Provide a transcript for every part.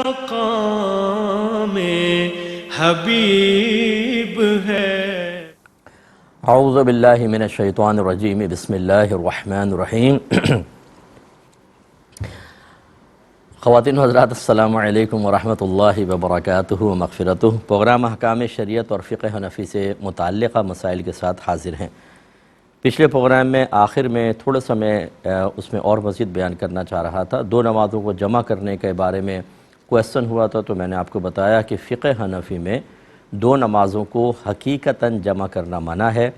مقام حبیب ہے۔ اعوذ باللہ من الشیطان الرجیم، بسم اللہ الرحمن الرحیم۔ خواتین و حضرات، السلام علیکم ورحمۃ اللہ وبرکاتہ و مغفرتہ۔ پروگرام احکام شریعت اور فقہ حنفی سے متعلقہ مسائل کے ساتھ حاضر ہیں۔ پچھلے پروگرام میں آخر میں تھوڑا سا میں اس میں اور مزید بیان کرنا چاہ رہا تھا۔ دو نمازوں کو جمع کرنے کے بارے میں کویسچن ہوا تھا، تو میں نے آپ کو بتایا کہ فقہ حنفی میں دو نمازوں کو حقیقتاً جمع کرنا منع ہے۔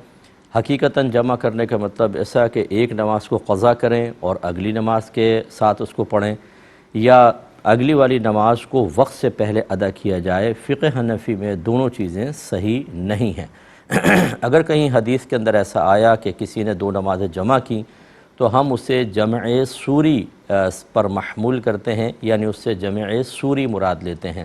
حقیقتاً جمع کرنے کا مطلب ایسا کہ ایک نماز کو قضا کریں اور اگلی نماز کے ساتھ اس کو پڑھیں، یا اگلی والی نماز کو وقت سے پہلے ادا کیا جائے۔ فقہ حنفی میں دونوں چیزیں صحیح نہیں ہیں۔ اگر کہیں حدیث کے اندر ایسا آیا کہ کسی نے دو نمازیں جمع کی تو ہم اسے جمع سوری پر محمول کرتے ہیں، یعنی اس سے جمع سوری مراد لیتے ہیں۔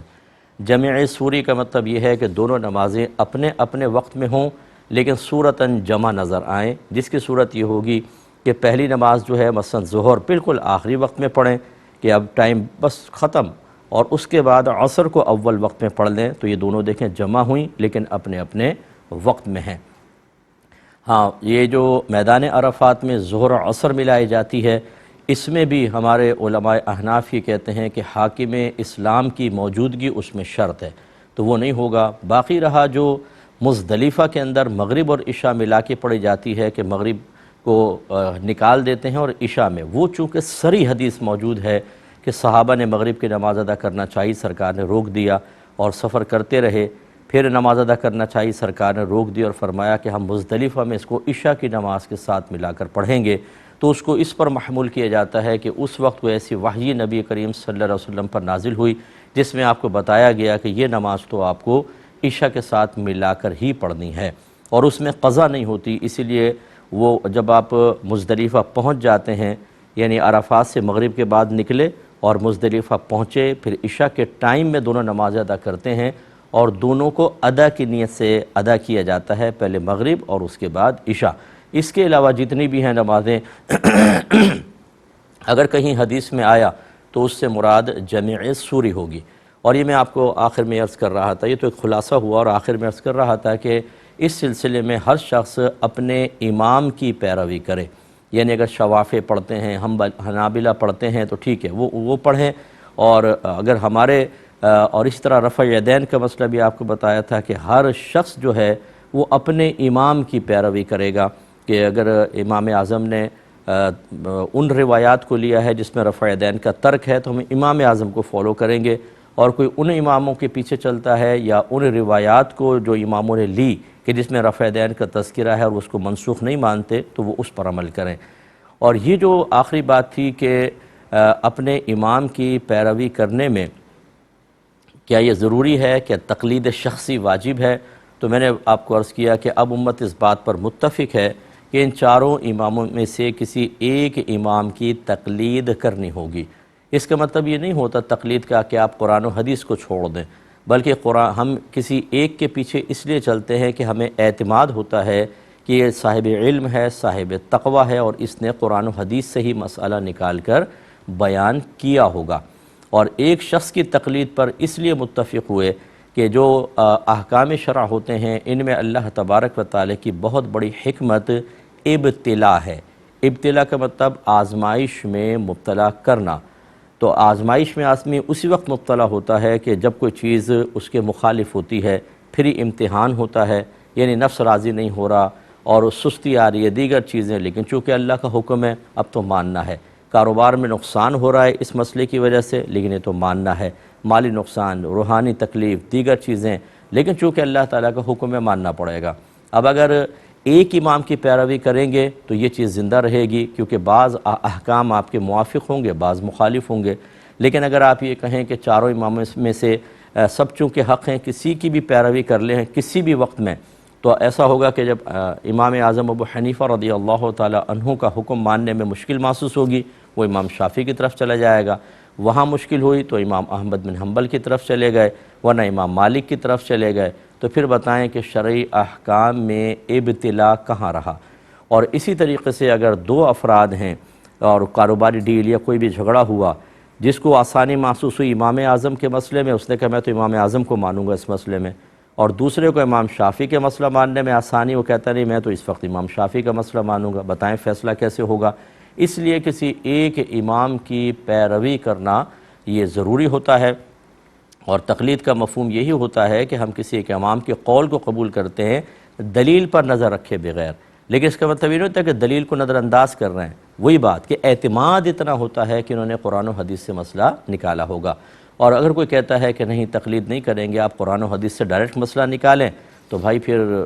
جمع سوری کا مطلب یہ ہے کہ دونوں نمازیں اپنے اپنے وقت میں ہوں لیکن صورتاً جمع نظر آئیں، جس کی صورت یہ ہوگی کہ پہلی نماز جو ہے مثلا ظہر بالکل آخری وقت میں پڑھیں کہ اب ٹائم بس ختم، اور اس کے بعد عصر کو اول وقت میں پڑھ لیں، تو یہ دونوں دیکھیں جمع ہوئیں لیکن اپنے اپنے وقت میں ہیں۔ ہاں، یہ جو میدان عرفات میں ظہر و عصر ملائی جاتی ہے، اس میں بھی ہمارے علماء احناف یہ کہتے ہیں کہ حاکم اسلام کی موجودگی اس میں شرط ہے، تو وہ نہیں ہوگا۔ باقی رہا جو مزدلفہ کے اندر مغرب اور عشاء ملا کے پڑھی جاتی ہے کہ مغرب کو نکال دیتے ہیں اور عشاء میں، وہ چونکہ صریح حدیث موجود ہے کہ صحابہ نے مغرب کی نماز ادا کرنا چاہیے، سرکار نے روک دیا اور سفر کرتے رہے، پھر نماز ادا کرنا چاہیے، سرکار نے روک دی اور فرمایا کہ ہم مزدلفہ میں اس کو عشاء کی نماز کے ساتھ ملا کر پڑھیں گے، تو اس کو اس پر محمول کیا جاتا ہے کہ اس وقت کوئی ایسی وحی نبی کریم صلی اللہ علیہ وسلم پر نازل ہوئی جس میں آپ کو بتایا گیا کہ یہ نماز تو آپ کو عشاء کے ساتھ ملا کر ہی پڑھنی ہے، اور اس میں قضا نہیں ہوتی۔ اسی لیے وہ جب آپ مزدلفہ پہنچ جاتے ہیں، یعنی عرفات سے مغرب کے بعد نکلے اور مزدلفہ پہنچے، پھر عشاء کے ٹائم میں دونوں نمازیں ادا کرتے ہیں، اور دونوں کو ادا کی نیت سے ادا کیا جاتا ہے، پہلے مغرب اور اس کے بعد عشاء۔ اس کے علاوہ جتنی بھی ہیں نمازیں اگر کہیں حدیث میں آیا تو اس سے مراد جمع سوری ہوگی۔ اور یہ میں آپ کو آخر میں عرض کر رہا تھا، یہ تو ایک خلاصہ ہوا، اور آخر میں عرض کر رہا تھا کہ اس سلسلے میں ہر شخص اپنے امام کی پیروی کرے، یعنی اگر شوافع پڑھتے ہیں، حنابلہ پڑھتے ہیں تو ٹھیک ہے، وہ پڑھیں، اور اگر ہمارے اور اس طرح رفع یدین کا مسئلہ بھی آپ کو بتایا تھا کہ ہر شخص جو ہے وہ اپنے امام کی پیروی کرے گا، کہ اگر امام اعظم نے ان روایات کو لیا ہے جس میں رفع یدین کا ترک ہے تو ہم امام اعظم کو فالو کریں گے، اور کوئی ان اماموں کے پیچھے چلتا ہے یا ان روایات کو جو اماموں نے لی کہ جس میں رفع یدین کا تذکرہ ہے اور اس کو منسوخ نہیں مانتے، تو وہ اس پر عمل کریں۔ اور یہ جو آخری بات تھی کہ اپنے امام کی پیروی کرنے میں کیا یہ ضروری ہے کہ تقلید شخصی واجب ہے، تو میں نے آپ کو عرض کیا کہ اب امت اس بات پر متفق ہے کہ ان چاروں اماموں میں سے کسی ایک امام کی تقلید کرنی ہوگی۔ اس کا مطلب یہ نہیں ہوتا تقلید کا کہ آپ قرآن و حدیث کو چھوڑ دیں، بلکہ ہم کسی ایک کے پیچھے اس لیے چلتے ہیں کہ ہمیں اعتماد ہوتا ہے کہ یہ صاحب علم ہے، صاحب تقوی ہے، اور اس نے قرآن و حدیث سے ہی مسئلہ نکال کر بیان کیا ہوگا۔ اور ایک شخص کی تقلید پر اس لیے متفق ہوئے کہ جو احکام شرع ہوتے ہیں ان میں اللہ تبارک و تعالی کی بہت بڑی حکمت ابتلا ہے۔ ابتلا کا مطلب آزمائش میں مبتلا کرنا، تو آزمائش میں آدمی اسی وقت مبتلا ہوتا ہے کہ جب کوئی چیز اس کے مخالف ہوتی ہے، پھر ہی امتحان ہوتا ہے، یعنی نفس راضی نہیں ہو رہا اور سستی آ رہی ہے، دیگر چیزیں، لیکن چونکہ اللہ کا حکم ہے اب تو ماننا ہے۔ کاروبار میں نقصان ہو رہا ہے اس مسئلے کی وجہ سے، لیکن یہ تو ماننا ہے، مالی نقصان، روحانی تکلیف، دیگر چیزیں، لیکن چونکہ اللہ تعالیٰ کا حکم ہے ماننا پڑے گا۔ اب اگر ایک امام کی پیروی کریں گے تو یہ چیز زندہ رہے گی، کیونکہ بعض احکام آپ کے موافق ہوں گے، بعض مخالف ہوں گے۔ لیکن اگر آپ یہ کہیں کہ چاروں اماموں میں سے سب چونکہ حق ہیں، کسی کی بھی پیروی کر لیں کسی بھی وقت میں، تو ایسا ہوگا کہ جب امام اعظم ابو حنیفہ رضی اللہ تعالی عنہ کا حکم ماننے میں مشکل محسوس ہوگی، وہ امام شافعی کی طرف چلا جائے گا، وہاں مشکل ہوئی تو امام احمد بن حنبل کی طرف چلے گئے، ورنہ امام مالک کی طرف چلے گئے۔ تو پھر بتائیں کہ شرعی احکام میں ابتلا کہاں رہا؟ اور اسی طریقے سے اگر دو افراد ہیں اور کاروباری ڈیل یا کوئی بھی جھگڑا ہوا، جس کو آسانی محسوس ہوئی امام اعظم کے مسئلے میں، اس نے کہا میں تو امام اعظم کو مانوں گا اس مسئلے میں، اور دوسرے کو امام شافعی کے مسئلہ ماننے میں آسانی، وہ کہتا نہیں میں تو اس وقت امام شافعی کا مسئلہ مانوں گا۔ بتائیں فیصلہ کیسے ہوگا؟ اس لیے کسی ایک امام کی پیروی کرنا یہ ضروری ہوتا ہے، اور تقلید کا مفہوم یہی ہوتا ہے کہ ہم کسی ایک امام کے قول کو قبول کرتے ہیں دلیل پر نظر رکھے بغیر، لیکن اس کا مطلب یہ نہیں ہوتا کہ دلیل کو نظر انداز کر رہے ہیں۔ وہی بات کہ اعتماد اتنا ہوتا ہے کہ انہوں نے قرآن و حدیث سے مسئلہ نکالا ہوگا، اور اگر کوئی کہتا ہے کہ نہیں تقلید نہیں کریں گے، آپ قرآن و حدیث سے ڈائریکٹ مسئلہ نکالیں، تو بھائی پھر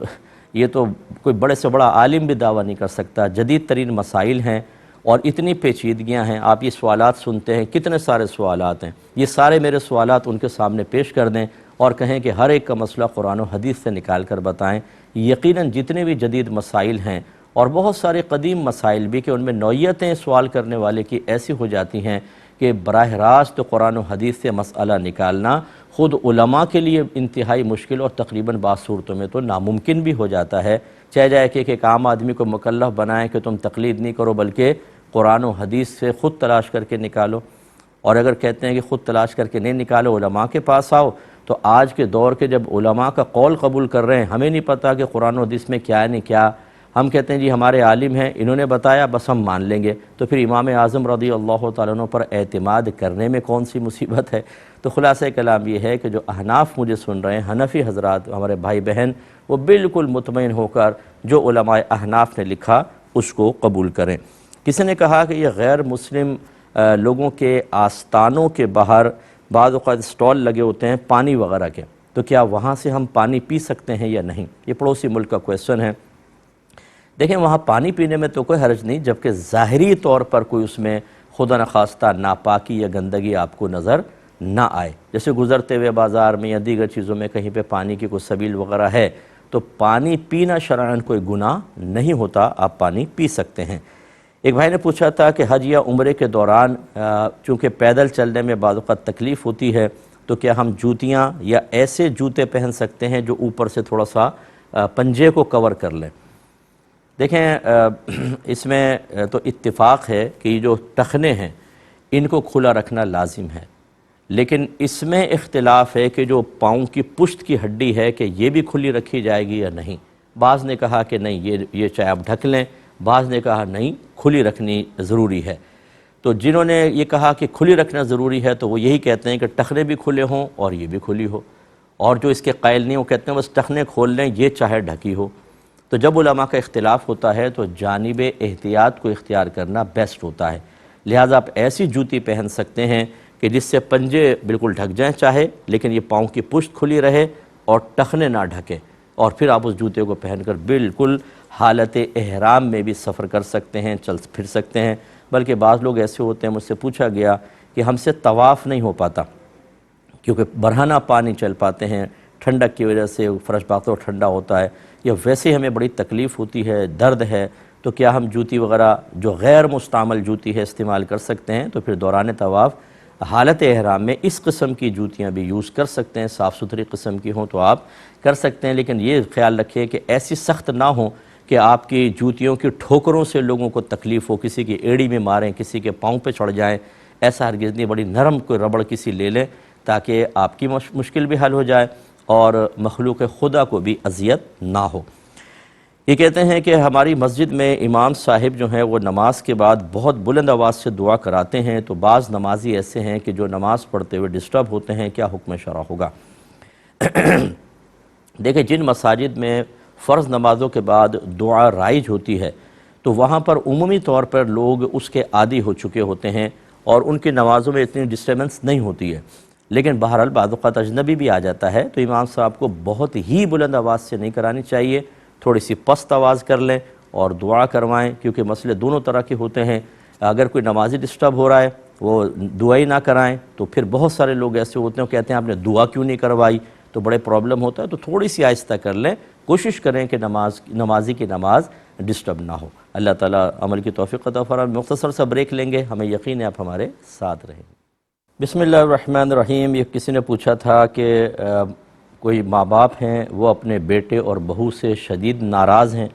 یہ تو کوئی بڑے سے بڑا عالم بھی دعویٰ نہیں کر سکتا۔ جدید ترین مسائل ہیں اور اتنی پیچیدگیاں ہیں، آپ یہ سوالات سنتے ہیں، کتنے سارے سوالات ہیں، یہ سارے میرے سوالات ان کے سامنے پیش کر دیں اور کہیں کہ ہر ایک کا مسئلہ قرآن و حدیث سے نکال کر بتائیں۔ یقیناً جتنے بھی جدید مسائل ہیں اور بہت سارے قدیم مسائل بھی کہ ان میں نوعیتیں سوال کرنے والے کی ایسی ہو جاتی ہیں کہ براہ راست قرآن و حدیث سے مسئلہ نکالنا خود علماء کے لیے انتہائی مشکل اور تقریباً بعض صورتوں میں تو ناممکن بھی ہو جاتا ہے، چاہے جائے کہ ایک عام آدمی کو مکلف بنائیں کہ تم تقلید نہیں کرو بلکہ قرآن و حدیث سے خود تلاش کر کے نکالو، اور اگر کہتے ہیں کہ خود تلاش کر کے نہیں نکالو علماء کے پاس آؤ، تو آج کے دور کے جب علماء کا قول قبول کر رہے ہیں، ہمیں نہیں پتہ کہ قرآن و حدیث میں کیا ہے نہیں کیا، ہم کہتے ہیں جی ہمارے عالم ہیں انہوں نے بتایا بس ہم مان لیں گے، تو پھر امام اعظم رضی اللہ تعالیٰ عنہ پر اعتماد کرنے میں کون سی مصیبت ہے؟ تو خلاصہ کلام یہ ہے کہ جو احناف مجھے سن رہے ہیں، حنفی حضرات ہمارے بھائی بہن، وہ بالکل مطمئن ہو کر جو علماء احناف نے لکھا اس کو قبول کریں۔ کسی نے کہا کہ یہ غیر مسلم لوگوں کے آستانوں کے باہر بعض اوقات سٹال لگے ہوتے ہیں پانی وغیرہ کے، تو کیا وہاں سے ہم پانی پی سکتے ہیں یا نہیں؟ یہ پڑوسی ملک کا کویسچن ہے۔ دیکھیں وہاں پانی پینے میں تو کوئی حرج نہیں، جبکہ ظاہری طور پر کوئی اس میں خدا نخواستہ ناپاکی یا گندگی آپ کو نظر نہ آئے، جیسے گزرتے ہوئے بازار میں یا دیگر چیزوں میں کہیں پہ پانی کی کوئی سبیل وغیرہ ہے تو پانی پینا شرعاً کوئی گناہ نہیں ہوتا، آپ پانی پی سکتے ہیں۔ ایک بھائی نے پوچھا تھا کہ حج یا عمرے کے دوران چونکہ پیدل چلنے میں بعض اوقات تکلیف ہوتی ہے، تو کیا ہم جوتیاں یا ایسے جوتے پہن سکتے ہیں جو اوپر سے تھوڑا سا پنجے کو کور کر لیں؟ دیکھیں اس میں تو اتفاق ہے کہ یہ جو ٹخنے ہیں ان کو کھلا رکھنا لازم ہے، لیکن اس میں اختلاف ہے کہ جو پاؤں کی پشت کی ہڈی ہے کہ یہ بھی کھلی رکھی جائے گی یا نہیں۔ بعض نے کہا کہ نہیں یہ چاہے آپ ڈھک لیں، بعض نے کہا نہیں کھلی رکھنی ضروری ہے۔ تو جنہوں نے یہ کہا کہ کھلی رکھنا ضروری ہے تو وہ یہی کہتے ہیں کہ ٹخنے بھی کھلے ہوں اور یہ بھی کھلی ہو، اور جو اس کے قائل نہیں وہ کہتے ہیں بس ٹخنے کھول لیں یہ چاہے ڈھکی ہو۔ تو جب علماء کا اختلاف ہوتا ہے تو جانب احتیاط کو اختیار کرنا بیسٹ ہوتا ہے، لہٰذا آپ ایسی جوتی پہن سکتے ہیں کہ جس سے پنجے بالکل ڈھک جائیں چاہے، لیکن یہ پاؤں کی پشت کھلی رہے اور ٹخنے نہ ڈھکیں، اور پھر آپ اس جوتے کو پہن کر بالکل حالت احرام میں بھی سفر کر سکتے ہیں، چل پھر سکتے ہیں۔ بلکہ بعض لوگ ایسے ہوتے ہیں، مجھ سے پوچھا گیا کہ ہم سے طواف نہیں ہو پاتا کیونکہ برہنہ پانی چل پاتے ہیں، ٹھنڈک کی وجہ سے فرش باختر ٹھنڈا ہوتا ہے، یا ویسے ہمیں بڑی تکلیف ہوتی ہے، درد ہے، تو کیا ہم جوتی وغیرہ جو غیر مستعمل جوتی ہے استعمال کر سکتے ہیں؟ تو پھر دوران طواف حالت احرام میں اس قسم کی جوتیاں بھی یوز کر سکتے ہیں، صاف ستھری قسم کی ہوں تو آپ کر سکتے ہیں، لیکن یہ خیال رکھیں کہ ایسی سخت نہ ہوں کہ آپ کی جوتیوں کی ٹھوکروں سے لوگوں کو تکلیف ہو، کسی کی ایڑی میں ماریں، کسی کے پاؤں پہ چڑھ جائیں، ایسا ہرگز نہیں۔ بڑی نرم کوئی ربڑ کسی لے لیں تاکہ آپ کی مشکل بھی حل ہو جائے اور مخلوق خدا کو بھی اذیت نہ ہو۔ یہ کہتے ہیں کہ ہماری مسجد میں امام صاحب جو ہیں وہ نماز کے بعد بہت بلند آواز سے دعا کراتے ہیں، تو بعض نمازی ایسے ہیں کہ جو نماز پڑھتے ہوئے ڈسٹرب ہوتے ہیں، کیا حکم شرع ہوگا؟ دیکھیں جن مساجد میں فرض نمازوں کے بعد دعا رائج ہوتی ہے تو وہاں پر عمومی طور پر لوگ اس کے عادی ہو چکے ہوتے ہیں اور ان کی نمازوں میں اتنی ڈسٹربنس نہیں ہوتی ہے، لیکن بہرحال بعض اوقات اجنبی بھی آ جاتا ہے تو امام صاحب کو بہت ہی بلند آواز سے نہیں کرانی چاہیے، تھوڑی سی پست آواز کر لیں اور دعا کروائیں، کیونکہ مسئلے دونوں طرح کے ہوتے ہیں۔ اگر کوئی نمازی ڈسٹرب ہو رہا ہے وہ دعا ہی نہ کرائیں، تو پھر بہت سارے لوگ ایسے ہوتے ہیں کہتے ہیں آپ نے دعا کیوں نہیں کروائی، تو بڑے پرابلم ہوتا ہے، تو تھوڑی سی آہستہ کر لیں، کوشش کریں کہ نمازی کی نماز ڈسٹرب نہ ہو۔ اللہ تعالیٰ عمل کی توفیق عطا فرمائے۔ مختصر سا بریک لیں گے، ہمیں یقین ہے آپ ہمارے ساتھ رہیں گے۔ بسم اللہ الرحمن الرحیم۔ یہ کسی نے پوچھا تھا کہ کوئی ماں باپ ہیں وہ اپنے بیٹے اور بہو سے شدید ناراض ہیں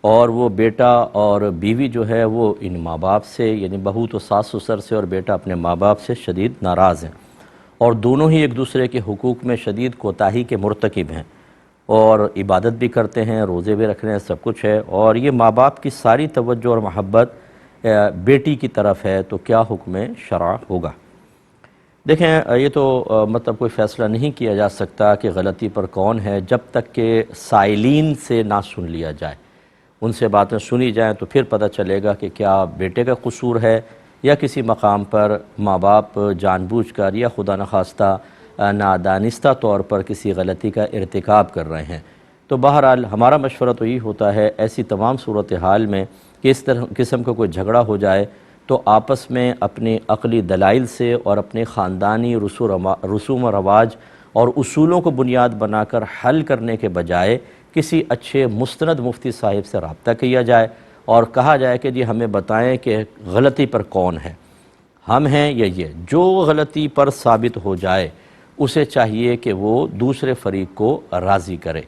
اور وہ بیٹا اور بیوی جو ہے وہ ان ماں باپ سے یعنی بہو تو ساس سسر سے اور بیٹا اپنے ماں باپ سے شدید ناراض ہیں، اور دونوں ہی ایک دوسرے کے حقوق میں شدید کوتاہی کے مرتکب ہیں، اور عبادت بھی کرتے ہیں، روزے بھی رکھ رہے ہیں، سب کچھ ہے، اور یہ ماں باپ کی ساری توجہ اور محبت بیٹی کی طرف ہے، تو کیا حکم شرع ہوگا؟ دیکھیں یہ تو مطلب کوئی فیصلہ نہیں کیا جا سکتا کہ غلطی پر کون ہے جب تک کہ سائلین سے نہ سن لیا جائے، ان سے باتیں سنی جائیں تو پھر پتہ چلے گا کہ کیا بیٹے کا قصور ہے یا کسی مقام پر ماں باپ جان بوجھ کر یا خدا نخواستہ نادانستہ طور پر کسی غلطی کا ارتکاب کر رہے ہیں۔ تو بہرحال ہمارا مشورہ تو یہ ہوتا ہے ایسی تمام صورتحال میں کہ اس طرح قسم کا کوئی جھگڑا ہو جائے تو آپس میں اپنی عقلی دلائل سے اور اپنے خاندانی رسوم و رواج اور اصولوں کو بنیاد بنا کر حل کرنے کے بجائے کسی اچھے مستند مفتی صاحب سے رابطہ کیا جائے اور کہا جائے کہ جی ہمیں بتائیں کہ غلطی پر کون ہے، ہم ہیں یا یہ۔ جو غلطی پر ثابت ہو جائے اسے چاہیے کہ وہ دوسرے فریق کو راضی کرے۔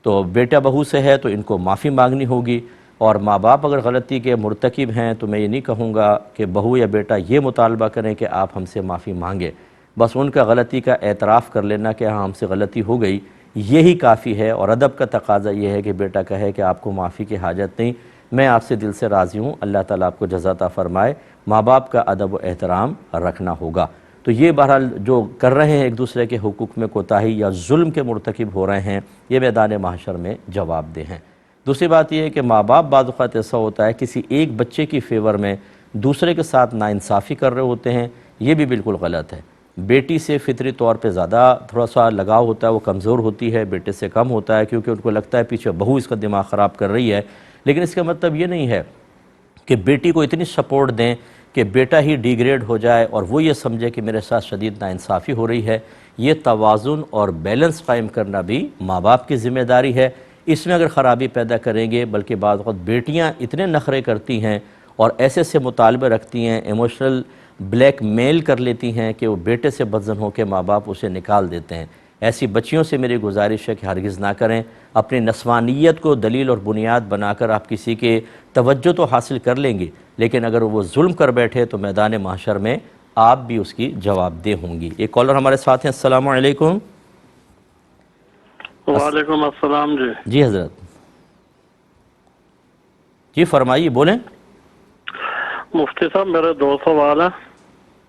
تو بیٹا بہو سے ہے تو ان کو معافی مانگنی ہوگی، اور ماں باپ اگر غلطی کے مرتکب ہیں تو میں یہ نہیں کہوں گا کہ بہو یا بیٹا یہ مطالبہ کریں کہ آپ ہم سے معافی مانگیں، بس ان کا غلطی کا اعتراف کر لینا کہ ہاں ہم سے غلطی ہو گئی یہی کافی ہے، اور ادب کا تقاضا یہ ہے کہ بیٹا کہے کہ آپ کو معافی کی حاجت نہیں، میں آپ سے دل سے راضی ہوں، اللہ تعالیٰ آپ کو جزا عطا فرمائے۔ ماں باپ کا ادب و احترام رکھنا ہوگا۔ تو یہ بہرحال جو کر رہے ہیں ایک دوسرے کے حقوق میں کوتاہی یا ظلم کے مرتکب ہو رہے ہیں، یہ میدان محشر میں جواب دہ ہیں۔ دوسری بات یہ ہے کہ ماں باپ بعض اوقات ایسا ہوتا ہے کسی ایک بچے کی فیور میں دوسرے کے ساتھ ناانصافی کر رہے ہوتے ہیں، یہ بھی بالکل غلط ہے۔ بیٹی سے فطری طور پہ زیادہ تھوڑا سا لگاؤ ہوتا ہے، وہ کمزور ہوتی ہے، بیٹے سے کم ہوتا ہے کیونکہ ان کو لگتا ہے پیچھے بہو اس کا دماغ خراب کر رہی ہے، لیکن اس کا مطلب یہ نہیں ہے کہ بیٹی کو اتنی سپورٹ دیں کہ بیٹا ہی ڈیگریڈ ہو جائے اور وہ یہ سمجھے کہ میرے ساتھ شدید ناانصافی ہو رہی ہے۔ یہ توازن اور بیلنس قائم کرنا بھی ماں باپ کی ذمہ داری ہے۔ اس میں اگر خرابی پیدا کریں گے، بلکہ بعض وقت بیٹیاں اتنے نخرے کرتی ہیں اور ایسے سے مطالبے رکھتی ہیں، ایموشنل بلیک میل کر لیتی ہیں کہ وہ بیٹے سے بدظن ہو کے ماں باپ اسے نکال دیتے ہیں۔ ایسی بچیوں سے میری گزارش ہے کہ ہرگز نہ کریں۔ اپنی نسوانیت کو دلیل اور بنیاد بنا کر آپ کسی کے توجہ تو حاصل کر لیں گی، لیکن اگر وہ ظلم کر بیٹھے تو میدان محشر میں آپ بھی اس کی جواب دہ ہوں گی۔ ایک کالر ہمارے ساتھ ہیں، السلام علیکم۔ وعلیکم السلام جی۔ جی حضرت، جی فرمائیے، بولیں مفتی صاحب میرے دو سوال ہیں۔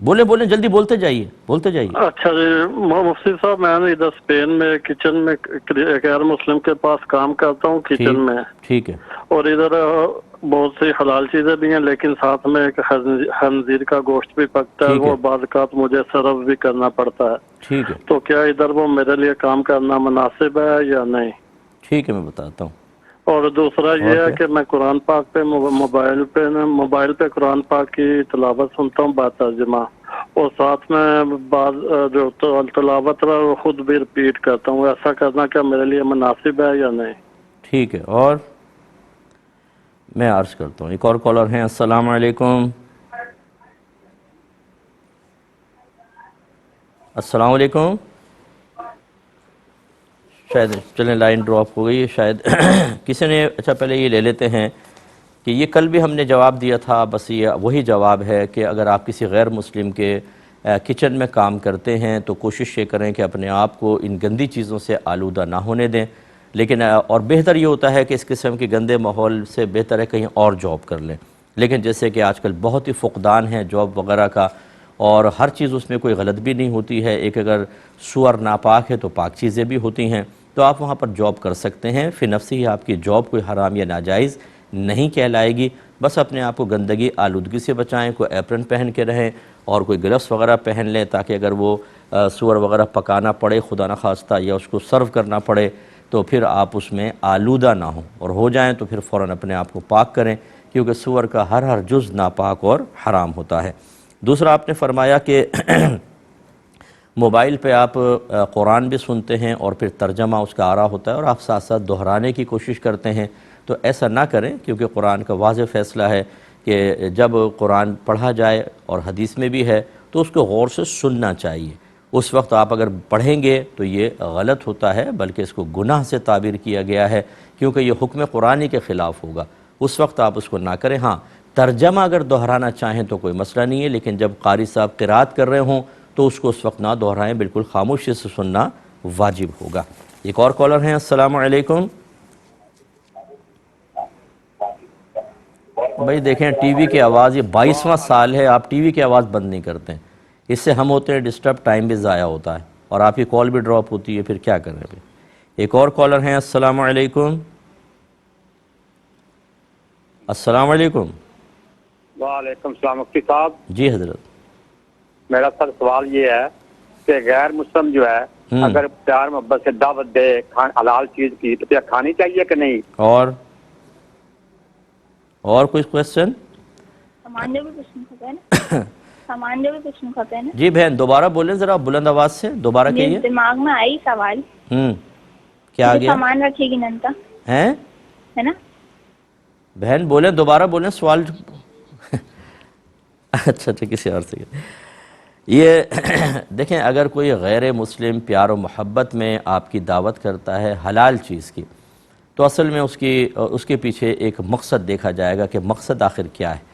بولیں جلدی بولتے جائیے، بولتے جائیے۔ اچھا جی مفتی صاحب، میں نے ادھر اسپین میں کچن میں غیر مسلم کے پاس کام کرتا ہوں کچن میں، ٹھیک ہے، اور ادھر بہت سی حلال چیزیں بھی ہیں، لیکن ساتھ میں ایک خنزیر کا گوشت بھی پکتا ہے، ٹھیک ہے، وہ بعض اوقات مجھے سرو بھی کرنا پڑتا ہے۔ ٹھیک ہے، تو کیا ادھر وہ میرے لیے کام کرنا مناسب ہے یا نہیں؟ ٹھیک ہے، میں بتاتا ہوں۔ اور دوسرا اور یہ ہے کیا؟ کہ میں قرآن پاک پہ موبائل پہ قرآن پاک کی تلاوت سنتا ہوں با ترجمہ، اور ساتھ میں بعض جو تلاوت ہے وہ خود بھی رپیٹ کرتا ہوں۔ ایسا کرنا کیا میرے لیے مناسب ہے یا نہیں؟ ٹھیک ہے، اور میں عرض کرتا ہوں، ایک اور کالر ہیں، السلام علیکم۔ السلام علیکم۔ شاید چلیں لائن ڈراپ ہو گئی ہے شاید کسی نے، اچھا پہلے یہ لے لیتے ہیں کہ یہ کل بھی ہم نے جواب دیا تھا، بس یہ وہی جواب ہے کہ اگر آپ کسی غیر مسلم کے کچن میں کام کرتے ہیں تو کوشش یہ کریں کہ اپنے آپ کو ان گندی چیزوں سے آلودہ نہ ہونے دیں، لیکن اور بہتر یہ ہوتا ہے کہ اس قسم کے گندے ماحول سے بہتر ہے کہیں اور جاب کر لیں، لیکن جیسے کہ آج کل بہت ہی فقدان ہے جاب وغیرہ کا، اور ہر چیز اس میں کوئی غلط بھی نہیں ہوتی ہے، ایک اگر سور ناپاک ہے تو پاک چیزیں بھی ہوتی ہیں، تو آپ وہاں پر جاب کر سکتے ہیں، فی نفسی ہی آپ کی جاب کوئی حرام یا ناجائز نہیں کہلائے گی، بس اپنے آپ کو گندگی آلودگی سے بچائیں، کوئی ایپرن پہن کے رہیں اور کوئی گلفس وغیرہ پہن لیں تاکہ اگر وہ سور وغیرہ پکانا پڑے خدا نخواستہ یا اس کو سرو کرنا پڑے تو پھر آپ اس میں آلودہ نہ ہوں، اور ہو جائیں تو پھر فوراً اپنے آپ کو پاک کریں، کیونکہ سور کا ہر جز ناپاک اور حرام ہوتا ہے۔ دوسرا آپ نے فرمایا کہ موبائل پہ آپ قرآن بھی سنتے ہیں اور پھر ترجمہ اس کا آ رہا ہوتا ہے اور آپ ساتھ ساتھ دہرانے کی کوشش کرتے ہیں، تو ایسا نہ کریں، کیونکہ قرآن کا واضح فیصلہ ہے کہ جب قرآن پڑھا جائے اور حدیث میں بھی ہے تو اس کو غور سے سننا چاہیے، اس وقت آپ اگر پڑھیں گے تو یہ غلط ہوتا ہے، بلکہ اس کو گناہ سے تعبیر کیا گیا ہے، کیونکہ یہ حکم قرآنی کے خلاف ہوگا، اس وقت آپ اس کو نہ کریں۔ ہاں ترجمہ اگر دہرانا چاہیں تو کوئی مسئلہ نہیں ہے، لیکن جب قاری صاحب قرات کر رہے ہوں تو اس کو اس وقت نہ دہرائیں، بالکل خاموشی سے سننا واجب ہوگا۔ ایک اور کالر ہیں، السلام علیکم۔ بھائی دیکھیں ٹی وی کی آواز، یہ 22واں سال ہے آپ ٹی وی کی آواز بند نہیں کرتے ہیں، اس سے ہم ہوتے ہیں ڈسٹرب، ٹائم بھی ضائع ہوتا ہے اور آپ کی کال بھی ڈراپ ہوتی ہے، پھر کیا کریں ابھی۔ ایک اور کالر ہیں، السلام علیکم۔ السلام علیکم۔ وعلیکم السلام مفتی صاحب، جی حضرت۔ میرا سر سوال یہ ہے کہ غیر مسلم جو ہے اگر پیار محبت سے دعوت دے حلال چیز کی تو کیا کھانی چاہیے کہ نہیں؟ اور کوئی کوشچن؟ سامان جو بھی پوچھنا کھپے نا جی بہن دوبارہ بولیں ذرا بلند آواز سے، دوبارہ کہیے۔ دماغ میں آئی سوال، کیا آ گیا؟ سامان رکھے گی ننتا ہے نا؟ بہن بولیں، دوبارہ بولیں سوال۔ اچھا کسی اور سے یہ دیکھیں، اگر کوئی غیر مسلم پیار و محبت میں آپ کی دعوت کرتا ہے حلال چیز کی، تو اصل میں اس کے پیچھے ایک مقصد دیکھا جائے گا کہ مقصد آخر کیا ہے۔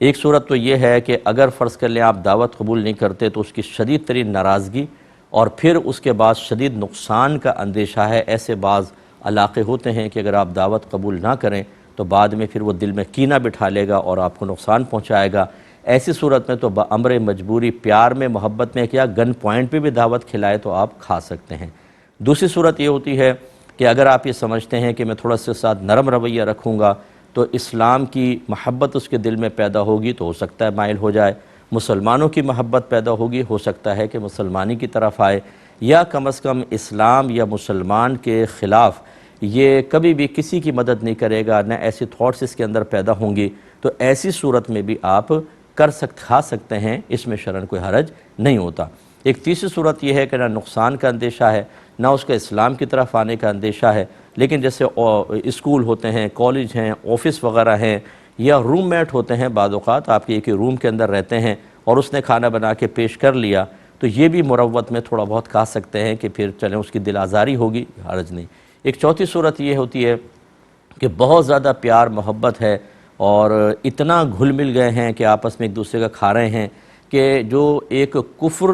ایک صورت تو یہ ہے کہ اگر فرض کر لیں آپ دعوت قبول نہیں کرتے تو اس کی شدید ترین ناراضگی اور پھر اس کے بعد شدید نقصان کا اندیشہ ہے۔ ایسے بعض علاقے ہوتے ہیں کہ اگر آپ دعوت قبول نہ کریں تو بعد میں پھر وہ دل میں کینہ بٹھا لے گا اور آپ کو نقصان پہنچائے گا۔ ایسی صورت میں تو بامر مجبوری پیار میں محبت میں کیا گن پوائنٹ پہ بھی دعوت کھلائے تو آپ کھا سکتے ہیں۔ دوسری صورت یہ ہوتی ہے کہ اگر آپ یہ سمجھتے ہیں کہ میں تھوڑا سا ساتھ نرم رویہ رکھوں گا تو اسلام کی محبت اس کے دل میں پیدا ہوگی تو ہو سکتا ہے مائل ہو جائے، مسلمانوں کی محبت پیدا ہوگی، ہو سکتا ہے کہ مسلمانی کی طرف آئے، یا کم از کم اسلام یا مسلمان کے خلاف یہ کبھی بھی کسی کی مدد نہیں کرے گا، نہ ایسی تھاٹس اس کے اندر پیدا ہوں گی، تو ایسی صورت میں بھی آپ کھا سکتے ہیں، اس میں شرعاً کوئی حرج نہیں ہوتا۔ ایک تیسری صورت یہ ہے کہ نہ نقصان کا اندیشہ ہے، نہ اس کا اسلام کی طرف آنے کا اندیشہ ہے، لیکن جیسے اسکول ہوتے ہیں، کالج ہیں، آفس وغیرہ ہیں، یا روم میٹ ہوتے ہیں، بعض اوقات آپ کے ایک ہی روم کے اندر رہتے ہیں اور اس نے کھانا بنا کے پیش کر لیا، تو یہ بھی مروت میں تھوڑا بہت کھا سکتے ہیں کہ پھر چلیں اس کی دل آزاری ہوگی، حرج نہیں۔ ایک چوتھی صورت یہ ہوتی ہے کہ بہت زیادہ پیار محبت ہے اور اتنا گھل مل گئے ہیں کہ آپس میں ایک دوسرے کا کھا رہے ہیں کہ جو ایک کفر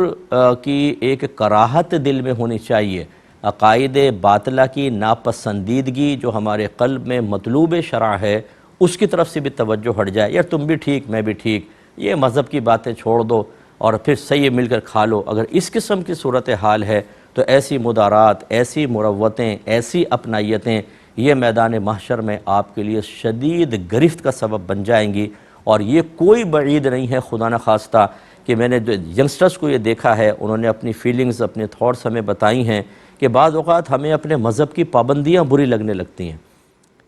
کی ایک کراہت دل میں ہونی چاہیے، عقائد باطلہ کی ناپسندیدگی جو ہمارے قلب میں مطلوب شرع ہے، اس کی طرف سے بھی توجہ ہٹ جائے، یار تم بھی ٹھیک میں بھی ٹھیک، یہ مذہب کی باتیں چھوڑ دو اور پھر صحیح مل کر کھا لو۔ اگر اس قسم کی صورتحال ہے تو ایسی مدارات، ایسی مروتیں، ایسی اپنائیتیں یہ میدان محشر میں آپ کے لیے شدید گرفت کا سبب بن جائیں گی۔ اور یہ کوئی بعید نہیں ہے، خدا نخواستہ، کہ میں نے جو ینگسٹرز کو یہ دیکھا ہے، انہوں نے اپنی فیلنگز، اپنے تھاٹس ہمیں بتائی ہیں کہ بعض اوقات ہمیں اپنے مذہب کی پابندیاں بری لگنے لگتی ہیں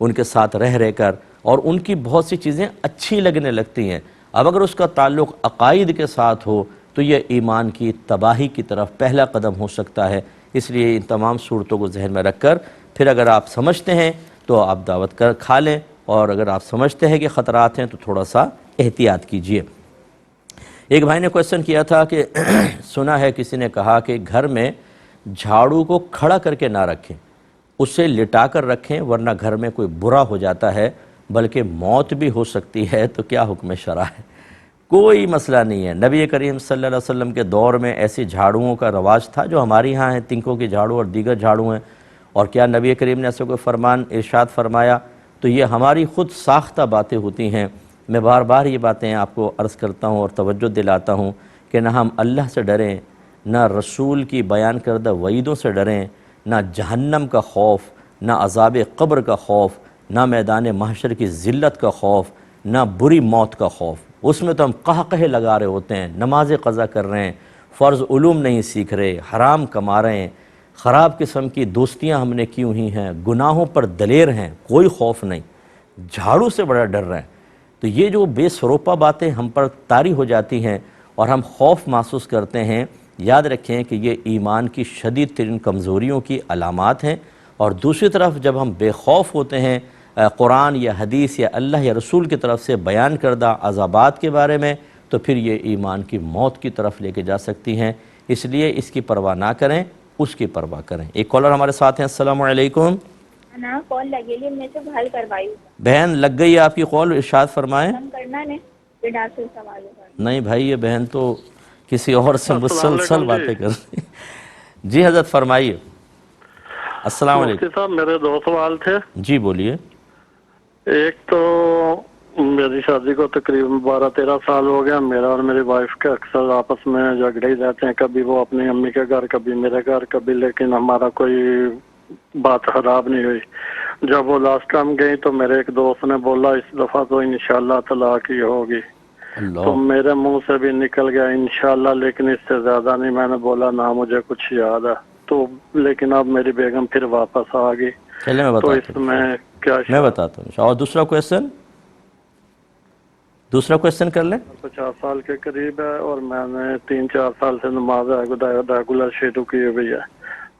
ان کے ساتھ رہ کر، اور ان کی بہت سی چیزیں اچھی لگنے لگتی ہیں۔ اب اگر اس کا تعلق عقائد کے ساتھ ہو تو یہ ایمان کی تباہی کی طرف پہلا قدم ہو سکتا ہے۔ اس لیے ان تمام صورتوں کو ذہن میں رکھ کر پھر اگر آپ سمجھتے ہیں تو آپ دعوت کر کھا لیں، اور اگر آپ سمجھتے ہیں کہ خطرات ہیں تو تھوڑا سا احتیاط کیجئے۔ ایک بھائی نے کویسچن کیا تھا کہ سنا ہے کسی نے کہا کہ گھر میں جھاڑو کو کھڑا کر کے نہ رکھیں، اسے لٹا کر رکھیں ورنہ گھر میں کوئی برا ہو جاتا ہے بلکہ موت بھی ہو سکتی ہے، تو کیا حکم شرع ہے؟ کوئی مسئلہ نہیں ہے۔ نبی کریم صلی اللہ علیہ وسلم کے دور میں ایسی جھاڑوؤں کا رواج تھا جو ہمارے ہاں ہیں، تنکوں کی جھاڑو اور دیگر جھاڑو ہیں، اور کیا نبی کریم نے ایسا کوئی فرمان ارشاد فرمایا؟ تو یہ ہماری خود ساختہ باتیں ہوتی ہیں۔ میں بار بار یہ باتیں آپ کو عرض کرتا ہوں اور توجہ دلاتا ہوں کہ نہ ہم اللہ سے ڈریں، نہ رسول کی بیان کردہ وعیدوں سے ڈریں، نہ جہنم کا خوف، نہ عذاب قبر کا خوف، نہ میدان محشر کی ذلت کا خوف، نہ بری موت کا خوف۔ اس میں تو ہم قہقہے لگا رہے ہوتے ہیں، نماز قضا کر رہے ہیں، فرض علوم نہیں سیکھ رہے، حرام کما رہے ہیں، خراب قسم کی دوستیاں ہم نے کی ہوئی ہیں، گناہوں پر دلیر ہیں، کوئی خوف نہیں، جھاڑو سے بڑا ڈر رہے ہیں۔ تو یہ جو بے سروپا باتیں ہم پر طاری ہو جاتی ہیں اور ہم خوف محسوس کرتے ہیں، یاد رکھیں کہ یہ ایمان کی شدید ترین کمزوریوں کی علامات ہیں۔ اور دوسری طرف جب ہم بے خوف ہوتے ہیں قرآن یا حدیث یا اللہ یا رسول کی طرف سے بیان کردہ عذابات کے بارے میں، تو پھر یہ ایمان کی موت کی طرف لے کے جا سکتی ہیں۔ اس لیے اس کی پرواہ نہ کریں، اس کی پرواہ کریں۔ ایک کالر ہمارے ساتھ ہیں، السلام علیکم۔ نا کال لگے لی میں سے حل کروائی بہن لگ گئی آپ کی کال، ارشاد فرمائیں۔ ہم کرنا نے پھر ڈاکٹر سے سوال ہوگا۔ نہیں بھائی، یہ بہن تو کسی اور سے السلام مسلسل علیکم باتیں کر رہی ہے۔ جی حضرت فرمائیے۔ السلام علیکم۔ مفتی صاحب میرے 2 سوال تھے۔ جی بولیے۔ ایک تو میری شادی کو تقریباً 12-13 سال ہو گیا، میرا اور میری وائف کے اکثر آپس میں جھگڑے ہی رہتے ہیں، کبھی وہ اپنی امی کے گھر کبھی میرے گھر کبھی، لیکن ہمارا کوئی بات خراب نہیں ہوئی۔ جب وہ لاسٹ ٹائم گئی تو میرے ایک دوست نے بولا اس دفعہ تو انشاءاللہ طلاق ہی ہوگی، اللہ، تو میرے منہ سے بھی نکل گیا انشاءاللہ، لیکن اس سے زیادہ نہیں میں نے بولا، نہ مجھے کچھ یاد ہے تو، لیکن اب میری بیگم پھر واپس آ گئی، چلے میں تو بتاتا اس ہوں، میں کیا میں بتاتا ہوں۔ اور دوسرا کویسچن کر لیں۔ 50 سال کے قریب ہے اور میں نے 3-4 سال سے نماز ریگولر شروع کی ہوئی ہے،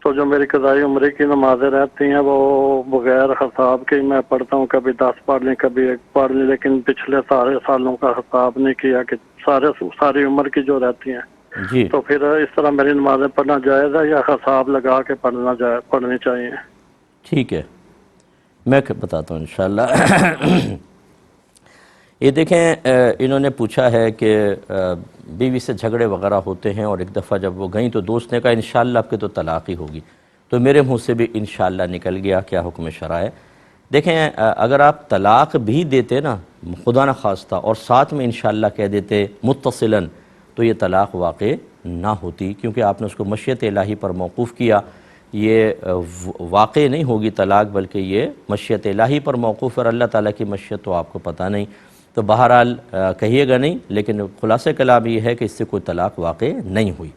تو جو میری قضائی عمری کی نمازیں رہتی ہیں وہ بغیر حساب کے میں پڑھتا ہوں، کبھی 10 پڑھ لیں کبھی 1 پڑھ لیں، لیکن پچھلے سارے سالوں کا حساب نہیں کیا کہ ساری عمر کی جو رہتی ہیں، جی تو پھر اس طرح میری نمازیں پڑھنا جائز ہے یا حساب لگا کے پڑھنی چاہیے؟ ٹھیک ہے، میں بتاتا ہوں انشاءاللہ۔ یہ دیکھیں، انہوں نے پوچھا ہے کہ بیوی سے جھگڑے وغیرہ ہوتے ہیں اور ایک دفعہ جب وہ گئیں تو دوست نے کہا انشاءاللہ آپ کے تو طلاق ہی ہوگی، تو میرے منہ سے بھی انشاءاللہ نکل گیا، کیا حکم شرع ہے؟ دیکھیں، اگر آپ طلاق بھی دیتے نا خدا نہ خواستہ اور ساتھ میں انشاءاللہ کہہ دیتے متصلاً، تو یہ طلاق واقع نہ ہوتی، کیونکہ آپ نے اس کو مشیت الہی پر موقوف کیا۔ یہ واقع نہیں ہوگی طلاق، بلکہ یہ مشیت الہی پر موقوف، اور اللہ تعالیٰ کی مشیت تو آپ کو پتہ نہیں، تو بہرحال کہیے گا نہیں، لیکن خلاصہ کلام یہ ہے کہ اس سے کوئی طلاق واقع نہیں ہوئی۔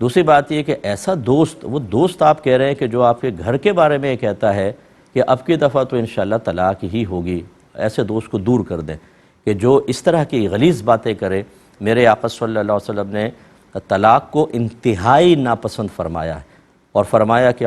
دوسری بات یہ کہ ایسا دوست، وہ دوست آپ کہہ رہے ہیں کہ جو آپ کے گھر کے بارے میں یہ کہتا ہے کہ اب کی دفعہ تو انشاءاللہ طلاق ہی ہوگی، ایسے دوست کو دور کر دیں کہ جو اس طرح کی غلیظ باتیں کرے۔ میرے آقا صلی اللہ علیہ وسلم نے طلاق کو انتہائی ناپسند فرمایا ہے، اور فرمایا کہ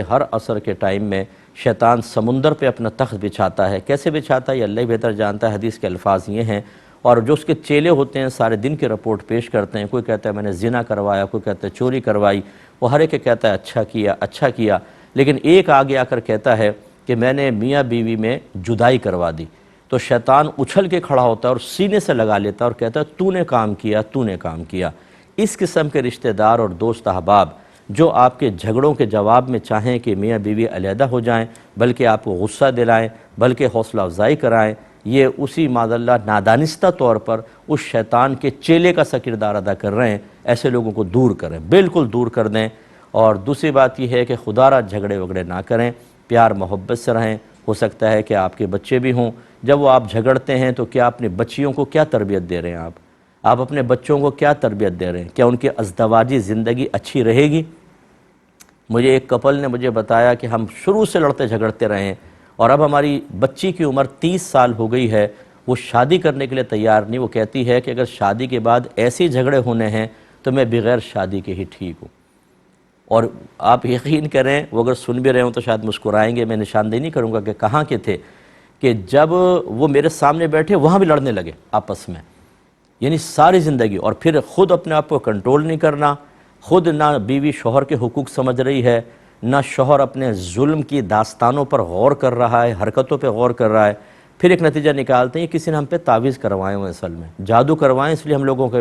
ہر عصر کے ٹائم میں شیطان سمندر پہ اپنا تخت بچھاتا ہے۔ کیسے بچھاتا ہے یہ اللہ ہی بہتر جانتا ہے، حدیث کے الفاظ یہ ہیں، اور جو اس کے چیلے ہوتے ہیں سارے دن کی رپورٹ پیش کرتے ہیں، کوئی کہتا ہے میں نے زنا کروایا، کوئی کہتا ہے چوری کروائی، وہ ہر ایک کہتا ہے اچھا کیا، لیکن ایک آگے آ کر کہتا ہے کہ میں نے میاں بیوی میں جدائی کروا دی، تو شیطان اچھل کے کھڑا ہوتا ہے اور سینے سے لگا لیتا ہے اور کہتا ہے تو نے کام کیا۔ اس قسم کے رشتہ دار اور دوست احباب جو آپ کے جھگڑوں کے جواب میں چاہیں کہ میاں بیوی علیحدہ ہو جائیں، بلکہ آپ کو غصہ دلائیں، بلکہ حوصلہ افزائی کرائیں، یہ اسی معذاللہ نادانستہ طور پر اس شیطان کے چیلے کا سا کردار ادا کر رہے ہیں۔ ایسے لوگوں کو دور کریں، بالکل دور کر دیں۔ اور دوسری بات یہ ہے کہ خدا را جھگڑے وگڑے نہ کریں، پیار محبت سے رہیں۔ ہو سکتا ہے کہ آپ کے بچے بھی ہوں، جب وہ آپ جھگڑتے ہیں تو کیا اپنے بچیوں کو کیا تربیت دے رہے ہیں؟ آپ اپنے بچوں کو کیا تربیت دے رہے ہیں؟ کیا ان کی ازدواجی زندگی اچھی رہے گی؟ مجھے ایک کپل نے مجھے بتایا کہ ہم شروع سے لڑتے جھگڑتے رہے ہیں، اور اب ہماری بچی کی عمر 30 سال ہو گئی ہے، وہ شادی کرنے کے لیے تیار نہیں۔ وہ کہتی ہے کہ اگر شادی کے بعد ایسے جھگڑے ہونے ہیں تو میں بغیر شادی کے ہی ٹھیک ہوں۔ اور آپ یقین کریں، وہ اگر سن بھی رہے ہوں تو شاید مسکرائیں گے، میں نشاندہی نہیں کروں گا کہ کہاں کے تھے، کہ جب وہ میرے سامنے بیٹھے وہاں بھی لڑنے لگے آپس میں، یعنی ساری زندگی، اور پھر خود اپنے آپ کو کنٹرول نہیں کرنا، خود نہ بیوی شوہر کے حقوق سمجھ رہی ہے، نہ شوہر اپنے ظلم کی داستانوں پر غور کر رہا ہے، حرکتوں پہ غور کر رہا ہے۔ پھر ایک نتیجہ نکالتے ہیں کسی نے ہم پہ تعویذ کروائے ہوئے، اصل میں جادو کروائیں، اس لیے ہم لوگوں کے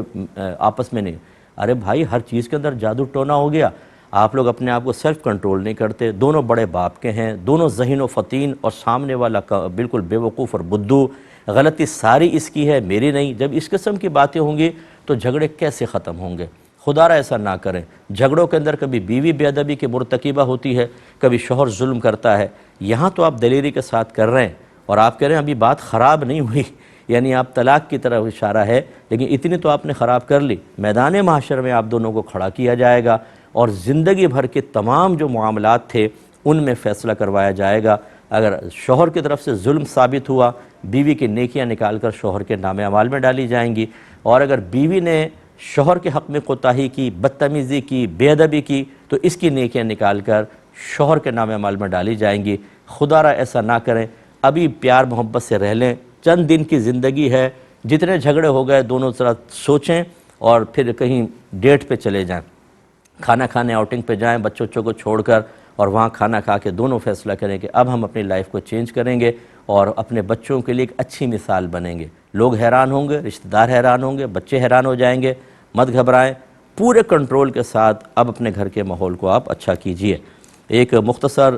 آپس میں نہیں۔ ارے بھائی، ہر چیز کے اندر جادو ٹونا ہو گیا، آپ لوگ اپنے آپ کو سیلف کنٹرول نہیں کرتے۔ دونوں بڑے باپ کے ہیں، دونوں ذہین و فطین، اور سامنے والا بالکل بے وقوف اور بدھو، غلطی ساری اس کی ہے، میری نہیں۔ جب اس قسم کی باتیں ہوں گی تو جھگڑے کیسے ختم ہوں گے؟ خدا را ایسا نہ کریں۔ جھگڑوں کے اندر کبھی بیوی بے ادبی کی مرتکبہ ہوتی ہے، کبھی شوہر ظلم کرتا ہے۔ یہاں تو آپ دلیری کے ساتھ کر رہے ہیں، اور آپ کہہ رہے ہیں ابھی بات خراب نہیں ہوئی، یعنی آپ طلاق کی طرف اشارہ ہے، لیکن اتنی تو آپ نے خراب کر لی۔ میدان محشر میں آپ دونوں کو کھڑا کیا جائے گا، اور زندگی بھر کے تمام جو معاملات تھے ان میں فیصلہ کروایا جائے گا۔ اگر شوہر کی طرف سے ظلم ثابت ہوا، بیوی کی نیکیاں نکال کر شوہر کے نام اعمال میں ڈالی جائیں گی، اور اگر بیوی نے شوہر کے حق میں کوتاہی کی، بدتمیزی کی، بے ادبی کی، تو اس کی نیکیاں نکال کر شوہر کے نام اعمال میں ڈالی جائیں گی۔ خدا را ایسا نہ کریں، ابھی پیار محبت سے رہ لیں، چند دن کی زندگی ہے، جتنے جھگڑے ہو گئے دونوں طرح سوچیں اور پھر کہیں ڈیٹ پہ چلے جائیں۔ کھانا کھانے آؤٹنگ پہ جائیں بچوں کو چھوڑ کر، اور وہاں کھانا کھا کے دونوں فیصلہ کریں کہ اب ہم اپنی لائف کو چینج کریں گے اور اپنے بچوں کے لیے ایک اچھی مثال بنیں گے۔ لوگ حیران ہوں گے، رشتہ دار حیران ہوں گے، بچے حیران ہو جائیں گے۔ مت گھبرائیں، پورے کنٹرول کے ساتھ اب اپنے گھر کے ماحول کو آپ اچھا کیجئے۔ ایک مختصر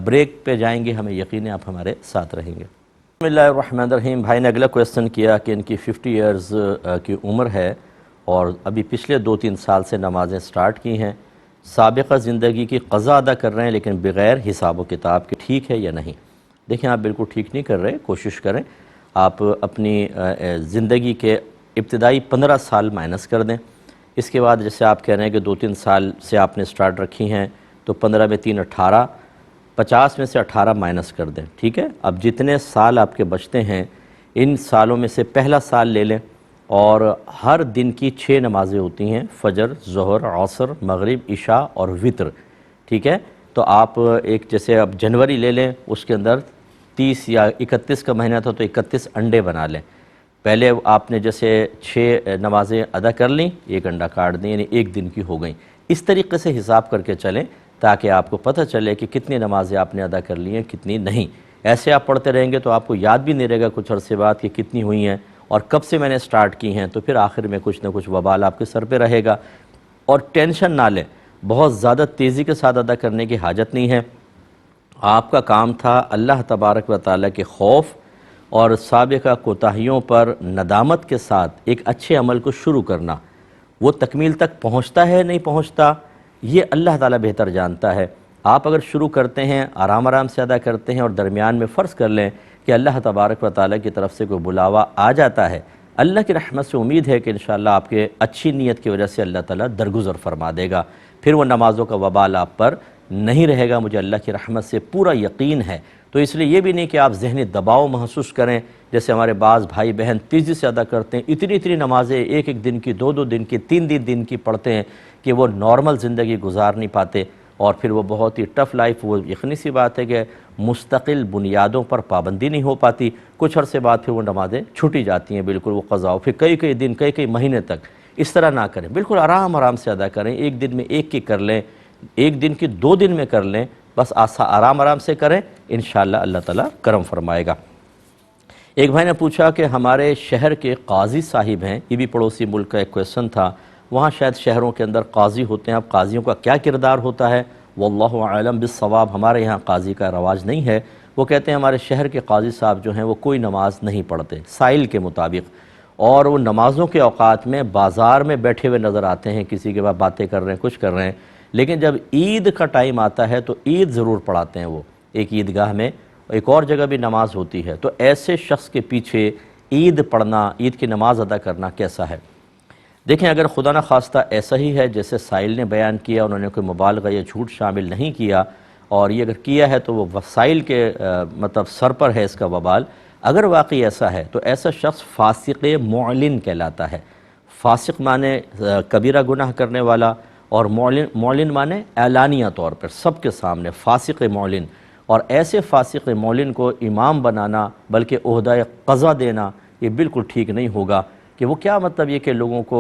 بریک پہ جائیں گے، ہمیں یقین ہے آپ ہمارے ساتھ رہیں گے۔ بسم اللہ الرحمن الرحیم۔ بھائی نے اگلا کویسچن کیا کہ ان کی 50 ایئرز کی عمر ہے اور ابھی پچھلے 2-3 سال سے نمازیں سٹارٹ کی ہیں، سابقہ زندگی کی قضا ادا کر رہے ہیں لیکن بغیر حساب و کتاب کے، ٹھیک ہے یا نہیں؟ دیکھیں آپ بالکل ٹھیک نہیں کر رہے، کوشش کریں آپ اپنی زندگی کے ابتدائی 15 سال مائنس کر دیں۔ اس کے بعد جیسے آپ کہہ رہے ہیں کہ 2-3 سال سے آپ نے سٹارٹ رکھی ہیں، تو 15 میں 3 18، 50 میں سے 18 مائنس کر دیں، ٹھیک ہے؟ اب جتنے سال آپ کے بچتے ہیں ان سالوں میں سے پہلا سال لے لیں، اور ہر دن کی 6 نمازیں ہوتی ہیں، فجر، ظہر، عصر، مغرب، عشاء اور وتر، ٹھیک ہے؟ تو آپ ایک جیسے اب جنوری لے لیں، اس کے اندر 30 یا 31 کا مہینہ تھا تو 31 انڈے بنا لیں۔ پہلے آپ نے جیسے 6 نمازیں ادا کر لیں، 1 انڈا کاٹ دیں، یعنی 1 دن کی ہو گئیں۔ اس طریقے سے حساب کر کے چلیں تاکہ آپ کو پتہ چلے کہ کتنی نمازیں آپ نے ادا کر لی ہیں، کتنی نہیں۔ ایسے آپ پڑھتے رہیں گے تو آپ کو یاد بھی نہیں رہے گا کچھ عرصے بعد کہ کتنی ہوئی ہیں اور کب سے میں نے سٹارٹ کی ہیں، تو پھر آخر میں کچھ نہ کچھ وبال آپ کے سر پہ رہے گا۔ اور ٹینشن نہ لیں، بہت زیادہ تیزی کے ساتھ ادا کرنے کی حاجت نہیں ہے۔ آپ کا کام تھا اللہ تبارک و تعالیٰ کے خوف اور سابقہ کوتاہیوں پر ندامت کے ساتھ ایک اچھے عمل کو شروع کرنا۔ وہ تکمیل تک پہنچتا ہے نہیں پہنچتا، یہ اللہ تعالیٰ بہتر جانتا ہے۔ آپ اگر شروع کرتے ہیں، آرام آرام سے ادا کرتے ہیں، اور درمیان میں فرض کر لیں کہ اللہ تبارک و تعالیٰ کی طرف سے کوئی بلاوا آ جاتا ہے، اللہ کی رحمت سے امید ہے کہ انشاءاللہ آپ کے اچھی نیت کی وجہ سے اللہ تعالیٰ درگزر فرما دے گا، پھر وہ نمازوں کا وبال آپ پر نہیں رہے گا، مجھے اللہ کی رحمت سے پورا یقین ہے۔ تو اس لیے یہ بھی نہیں کہ آپ ذہنی دباؤ محسوس کریں، جیسے ہمارے بعض بھائی بہن تیزی سے ادا کرتے ہیں، اتنی نمازیں 1 دن کی، 2 دن کی، 3 دن کی پڑھتے ہیں کہ وہ نارمل زندگی گزار نہیں پاتے، اور پھر وہ بہت ہی ٹف لائف، وہ یقینی سی بات ہے کہ مستقل بنیادوں پر پابندی نہیں ہو پاتی، کچھ عرصے بعد پھر وہ نمازیں چھوٹی جاتی ہیں بالکل، وہ قضا ہو، پھر کئی دن، کئی مہینے تک۔ اس طرح نہ کریں، بالکل آرام آرام سے ادا کریں، 1 دن میں 1 کی کر لیں، 1 دن کی 2 دن میں کر لیں، بس آرام آرام سے کریں، انشاءاللہ اللہ تعالیٰ کرم فرمائے گا۔ ایک بھائی نے پوچھا کہ ہمارے شہر کے قاضی صاحب ہیں، یہ بھی پڑوسی ملک کا ایک کویسچن تھا، وہاں شاید شہروں کے اندر قاضی ہوتے ہیں، اب قاضیوں کا کیا کردار ہوتا ہے؟ واللہ اعلم بالصواب، ہمارے یہاں قاضی کا رواج نہیں ہے۔ وہ کہتے ہیں ہمارے شہر کے قاضی صاحب جو ہیں وہ کوئی نماز نہیں پڑھتے سائل کے مطابق، اور وہ نمازوں کے اوقات میں بازار میں بیٹھے ہوئے نظر آتے ہیں، کسی کے بعد باتیں کر رہے ہیں، کچھ کر رہے ہیں، لیکن جب عید کا ٹائم آتا ہے تو عید ضرور پڑھاتے ہیں وہ، ایک عیدگاہ میں، ایک اور جگہ بھی نماز ہوتی ہے، تو ایسے شخص کے پیچھے عید پڑھنا، عید کی نماز ادا کرنا کیسا ہے؟ دیکھیں اگر خدا نہ خواستہ ایسا ہی ہے جیسے سائل نے بیان کیا، انہوں نے کوئی مبالغہ یا جھوٹ شامل نہیں کیا، اور یہ اگر کیا ہے تو وہ وسائل کے مطلب سر پر ہے اس کا وبال، اگر واقعی ایسا ہے تو ایسا شخص فاسق معلن کہلاتا ہے۔ فاسق معنی کبیرہ گناہ کرنے والا، اور معلن معنی اعلانیہ طور پر سب کے سامنے، فاسق معلن، اور ایسے فاسق معلن کو امام بنانا بلکہ عہدہ قضا دینا یہ بالکل ٹھیک نہیں ہوگا، کہ وہ کیا مطلب یہ کہ لوگوں کو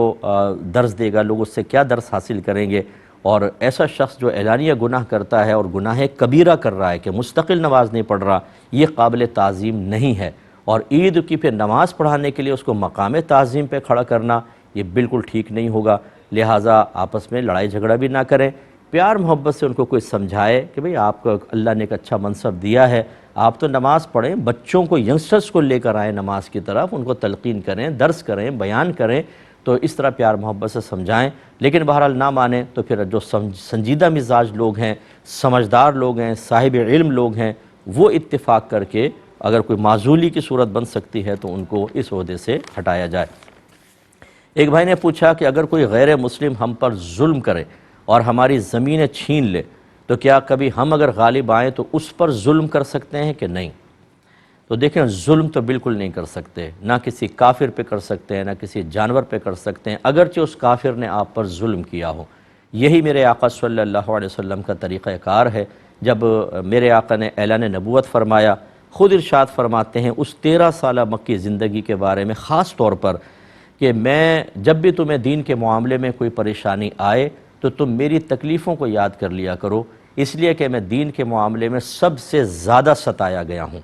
درس دے گا، لوگ اس سے کیا درس حاصل کریں گے؟ اور ایسا شخص جو اعلانیہ گناہ کرتا ہے اور گناہ کبیرہ کر رہا ہے کہ مستقل نماز نہیں پڑھ رہا، یہ قابل تعظیم نہیں ہے، اور عید کی پھر نماز پڑھانے کے لیے اس کو مقام تعظیم پہ کھڑا کرنا یہ بالکل ٹھیک نہیں ہوگا۔ لہٰذا آپس میں لڑائی جھگڑا بھی نہ کریں، پیار محبت سے ان کو کوئی سمجھائے کہ بھئی آپ کو اللہ نے ایک اچھا منصب دیا ہے، آپ تو نماز پڑھیں، بچوں کو، ینگسٹرز کو لے کر آئیں نماز کی طرف، ان کو تلقین کریں، درس کریں، بیان کریں، تو اس طرح پیار محبت سے سمجھائیں۔ لیکن بہرحال نہ مانیں تو پھر جو سنجیدہ مزاج لوگ ہیں، سمجھدار لوگ ہیں، صاحب علم لوگ ہیں، وہ اتفاق کر کے اگر کوئی معزولی کی صورت بن سکتی ہے تو ان کو اس عہدے سے ہٹایا جائے۔ ایک بھائی نے پوچھا کہ اگر کوئی غیر مسلم ہم پر ظلم کرے اور ہماری زمینیں چھین لے تو کیا کبھی ہم اگر غالب آئیں تو اس پر ظلم کر سکتے ہیں کہ نہیں؟ تو دیکھیں ظلم تو بالکل نہیں کر سکتے، نہ کسی کافر پہ کر سکتے ہیں، نہ کسی جانور پہ کر سکتے ہیں، اگرچہ اس کافر نے آپ پر ظلم کیا ہو۔ یہی میرے آقا صلی اللہ علیہ وسلم کا طریقہ کار ہے۔ جب میرے آقا نے اعلان نبوت فرمایا، خود ارشاد فرماتے ہیں اس 13 سالہ مکی زندگی کے بارے میں خاص طور پر کہ میں جب بھی تمہیں دین کے معاملے میں کوئی پریشانی آئے تو تم میری تکلیفوں کو یاد کر لیا کرو، اس لیے کہ میں دین کے معاملے میں سب سے زیادہ ستایا گیا ہوں۔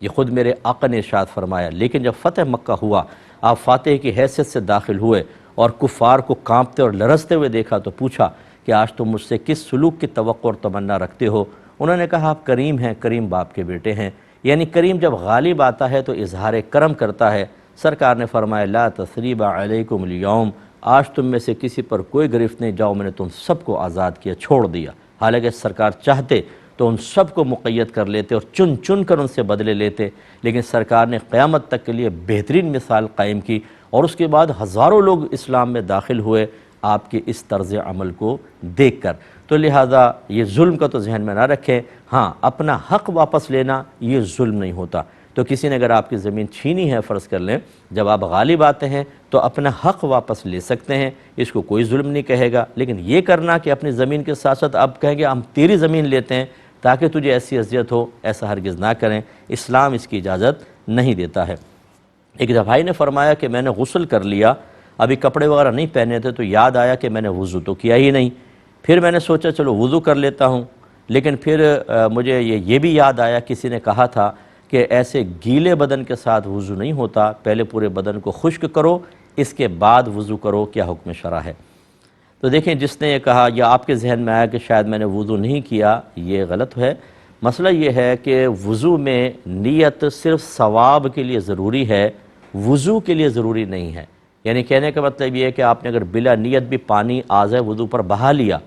یہ خود میرے آقا نے ارشاد فرمایا۔ لیکن جب فتح مکہ ہوا، آپ فاتح کی حیثیت سے داخل ہوئے اور کفار کو کانپتے اور لرزتے ہوئے دیکھا تو پوچھا کہ آج تم مجھ سے کس سلوک کی توقع اور تمنا رکھتے ہو؟ انہوں نے کہا آپ کریم ہیں، کریم باپ کے بیٹے ہیں۔ یعنی کریم جب غالب آتا ہے تو اظہار کرم کرتا ہے۔ سرکار نے فرمایا لا تثریب علیکم اليوم، آج تم میں سے کسی پر کوئی گرفت نہیں، جاؤ میں نے تم سب کو آزاد کیا، چھوڑ دیا۔ حالانکہ سرکار چاہتے تو ان سب کو مقید کر لیتے اور چن چن کر ان سے بدلے لیتے، لیکن سرکار نے قیامت تک کے لیے بہترین مثال قائم کی، اور اس کے بعد ہزاروں لوگ اسلام میں داخل ہوئے آپ کے اس طرز عمل کو دیکھ کر۔ تو لہٰذا یہ ظلم کا تو ذہن میں نہ رکھیں۔ ہاں، اپنا حق واپس لینا یہ ظلم نہیں ہوتا۔ تو کسی نے اگر آپ کی زمین چھینی ہے، فرض کر لیں، جب آپ غالب آتے ہیں تو اپنا حق واپس لے سکتے ہیں، اس کو کوئی ظلم نہیں کہے گا۔ لیکن یہ کرنا کہ اپنی زمین کے ساتھ ساتھ آپ کہیں گے ہم تیری زمین لیتے ہیں تاکہ تجھے ایسی اذیت ہو، ایسا ہرگز نہ کریں، اسلام اس کی اجازت نہیں دیتا ہے۔ ایک بھائی نے فرمایا کہ میں نے غسل کر لیا، ابھی کپڑے وغیرہ نہیں پہنے تھے تو یاد آیا کہ میں نے وضو تو کیا ہی نہیں۔ پھر میں نے سوچا چلو وضو کر لیتا ہوں، لیکن پھر مجھے یہ بھی یاد آیا کسی نے کہا تھا کہ ایسے گیلے بدن کے ساتھ وضو نہیں ہوتا، پہلے پورے بدن کو خشک کرو، اس کے بعد وضو کرو، کیا حکم شرع ہے؟ تو دیکھیں، جس نے یہ کہا یا آپ کے ذہن میں آیا کہ شاید میں نے وضو نہیں کیا، یہ غلط ہے۔ مسئلہ یہ ہے کہ وضو میں نیت صرف ثواب کے لیے ضروری ہے، وضو کے لیے ضروری نہیں ہے۔ یعنی کہنے کا مطلب یہ ہے کہ آپ نے اگر بلا نیت بھی پانی آز وضو پر بہا لیا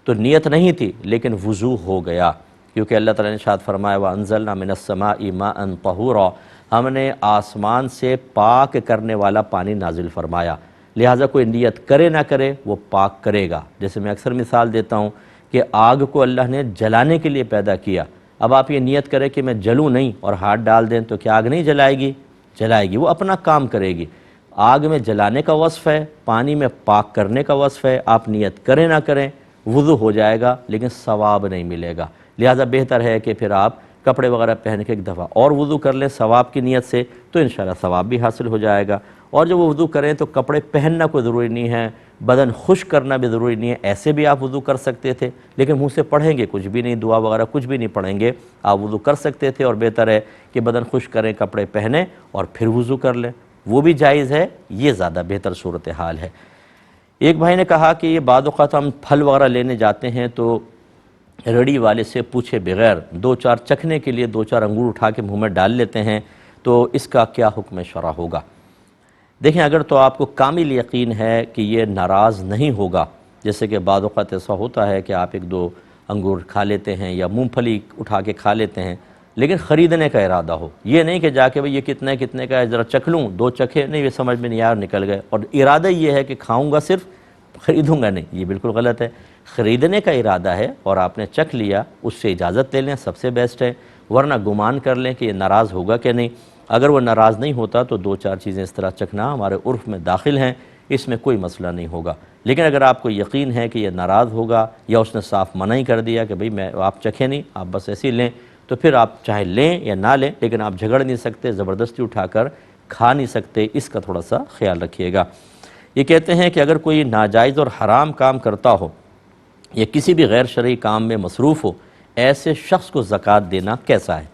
تو نیت نہیں تھی لیکن وضو ہو گیا، کیونکہ اللہ تعالیٰ نے ارشاد فرمایا وَأَنزَلْنَا مِنَ السَّمَاءِ مَاءً طَهُورًا، ہم نے آسمان سے پاک کرنے والا پانی نازل فرمایا، لہٰذا کوئی نیت کرے نہ کرے وہ پاک کرے گا۔ جیسے میں اکثر مثال دیتا ہوں کہ آگ کو اللہ نے جلانے کے لیے پیدا کیا، اب آپ یہ نیت کریں کہ میں جلوں نہیں اور ہاتھ ڈال دیں تو کیا آگ نہیں جلائے گی؟ جلائے گی، وہ اپنا کام کرے گی۔ آگ میں جلانے کا وصف ہے، پانی میں پاک کرنے کا وصف ہے، آپ نیت کریں نہ کریں وضو ہو جائے گا لیکن ثواب نہیں ملے گا۔ لہٰذا بہتر ہے کہ پھر آپ کپڑے وغیرہ پہن کے ایک دفعہ اور وضو کر لیں ثواب کی نیت سے، تو انشاءاللہ ثواب بھی حاصل ہو جائے گا۔ اور جب وہ وضو کریں تو کپڑے پہننا کوئی ضروری نہیں ہے، بدن خشک کرنا بھی ضروری نہیں ہے، ایسے بھی آپ وضو کر سکتے تھے، لیکن منہ سے پڑھیں گے کچھ بھی نہیں، دعا وغیرہ کچھ بھی نہیں پڑھیں گے، آپ وضو کر سکتے تھے، اور بہتر ہے کہ بدن خشک کریں، کپڑے پہنیں اور پھر وضو کر لیں، وہ بھی جائز ہے، یہ زیادہ بہتر صورتحال ہے۔ ایک بھائی نے کہا کہ یہ بعض اوقات ہم پھل وغیرہ لینے جاتے ہیں تو ریڑھی والے سے پوچھے بغیر دو چار چکھنے کے لیے دو چار انگور اٹھا کے منہ میں ڈال لیتے ہیں، تو اس کا کیا حکم شرع ہوگا؟ دیکھیں، اگر تو آپ کو کامل یقین ہے کہ یہ ناراض نہیں ہوگا، جیسے کہ بعض اوقات ایسا ہوتا ہے کہ آپ ایک دو انگور کھا لیتے ہیں یا مونگ پھلی اٹھا کے کھا لیتے ہیں، لیکن خریدنے کا ارادہ ہو، یہ نہیں کہ جا کے بھئی یہ کتنے کا ہے ذرا چکھ لوں، دو چکھے نہیں، یہ سمجھ میں نہیں آیا اور نکل گئے، اور ارادہ یہ ہے کہ کھاؤں گا صرف، خریدوں گا نہیں، یہ بالکل غلط ہے۔ خریدنے کا ارادہ ہے اور آپ نے چکھ لیا، اس سے اجازت لے لیں، سب سے بیسٹ ہے، ورنہ گمان کر لیں کہ یہ ناراض ہوگا کہ نہیں۔ اگر وہ ناراض نہیں ہوتا تو دو چار چیزیں اس طرح چکھنا ہمارے عرف میں داخل ہیں، اس میں کوئی مسئلہ نہیں ہوگا۔ لیکن اگر آپ کو یقین ہے کہ یہ ناراض ہوگا یا اس نے صاف منع ہی کر دیا کہ بھئی آپ چکھیں نہیں، آپ بس ایسے ہی لیں، تو پھر آپ چاہے لیں یا نہ لیں، لیکن آپ جھگڑ نہیں سکتے، زبردستی اٹھا کر کھا نہیں سکتے، اس کا تھوڑا سا خیال رکھیے گا۔ یہ کہتے ہیں کہ اگر کوئی ناجائز اور حرام کام کرتا ہو یا کسی بھی غیر شرعی کام میں مصروف ہو، ایسے شخص کو زکوٰۃ دینا کیسا ہے؟